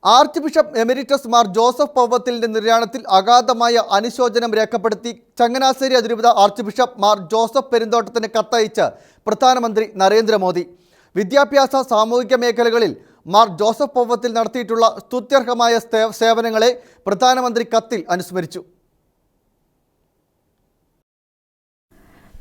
Arch bishop emeritus Mar Joseph പൗവത്തിലിന്റെ നിര്യാണത്തിൽ അഗാധമായ അനുശോചനം രേഖപ്പെടുത്തി ചങ്ങനാശ്ശേരി അതിരൂപത ആർച്ച് ബിഷപ്പ് മാർ ജോസഫ് പെരുന്തോട്ടത്തിന് കത്തയച്ച് പ്രധാനമന്ത്രി നരേന്ദ്രമോദി. വിദ്യാഭ്യാസ സാമൂഹിക മേഖലകളിൽ മാർ ജോസഫ് പൗവത്തിൽ നടത്തിയിട്ടുള്ള സ്തുത്യർഹമായ സേവനങ്ങളെ പ്രധാനമന്ത്രി കത്തിൽ അനുസ്മരിച്ചു.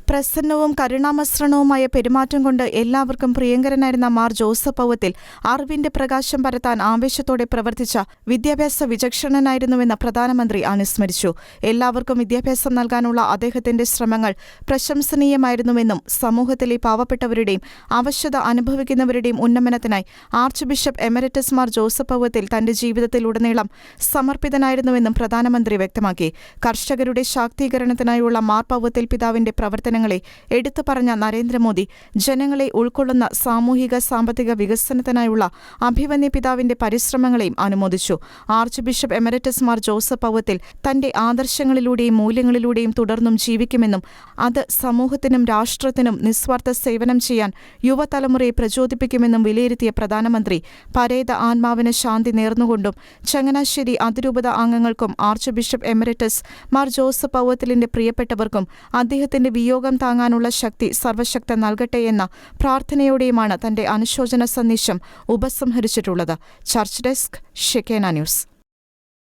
പ്രസന്നവും കരുണാമസൃണവുമായ പെരുമാറ്റം കൊണ്ട് എല്ലാവർക്കും പ്രിയങ്കരനായിരുന്ന മാർ ജോസഫ് പൗവത്തിൽ അറിവിന്റെ പ്രകാശം പരത്താൻ ആവേശത്തോടെ പ്രവർത്തിച്ച വിദ്യാഭ്യാസ വിചക്ഷണനായിരുന്നുവെന്ന് പ്രധാനമന്ത്രി അനുസ്മരിച്ചു. എല്ലാവർക്കും വിദ്യാഭ്യാസം നൽകാനുള്ള അദ്ദേഹത്തിന്റെ ശ്രമങ്ങൾ പ്രശംസനീയമായിരുന്നുവെന്നും സമൂഹത്തിലെ പാവപ്പെട്ടവരുടെയും അവശത അനുഭവിക്കുന്നവരുടെയും ഉന്നമനത്തിനായി archbishop emeritus Mar Joseph Powathil തന്റെ ജീവിതത്തിലുടനീളം സമർപ്പിതനായിരുന്നുവെന്നും പ്രധാനമന്ത്രി വ്യക്തമാക്കി. കർഷകരുടെ ശാക്തീകരണത്തിനായുള്ള മാർ പൗവത്തിൽ പിതാവിന്റെ പ്രവർത്തനങ്ങളെ എടുത്തു പറഞ്ഞ നരേന്ദ്രമോദി ജനങ്ങളെ ഉൾക്കൊള്ളുന്ന സാമൂഹിക സാമ്പത്തിക വികസനത്തിനായുള്ള അഭിമന്യ പിതാവിന്റെ പരിശ്രമങ്ങളെയും അനുമോദിച്ചു. Archbishop emeritus Mar Joseph Powathil തന്റെ ആദർശങ്ങളിലൂടെയും മൂല്യങ്ങളിലൂടെയും തുടർന്നും ജീവിക്കുമെന്നും അത് സമൂഹത്തിനും രാഷ്ട്രത്തിനും നിസ്വാർത്ഥ സേവനം ചെയ്യാൻ യുവതലമുറയെ പ്രചോദിപ്പിക്കുമെന്നും വിലയിരുത്തിയ പ്രധാനമന്ത്രി പരേത ആത്മാവിന് ശാന്തി നേർന്നുകൊണ്ടും ചങ്ങനാശ്ശേരി അതിരൂപത അംഗങ്ങൾക്കും archbishop emeritus Mar Joseph പൗവത്തിലിന്റെ പ്രിയപ്പെട്ടവർക്കും അദ്ദേഹത്തിന്റെ വിയോഗം താങ്ങാനുള്ള ശക്തി സർവശക്തൻ നൽകട്ടെ എന്ന പ്രാർത്ഥനയോടെയുമാണ് തന്റെ അനുശോചന സന്ദേശം ഉപസംഹരിച്ചിട്ടുള്ളത്. Church desk, Shekinah news.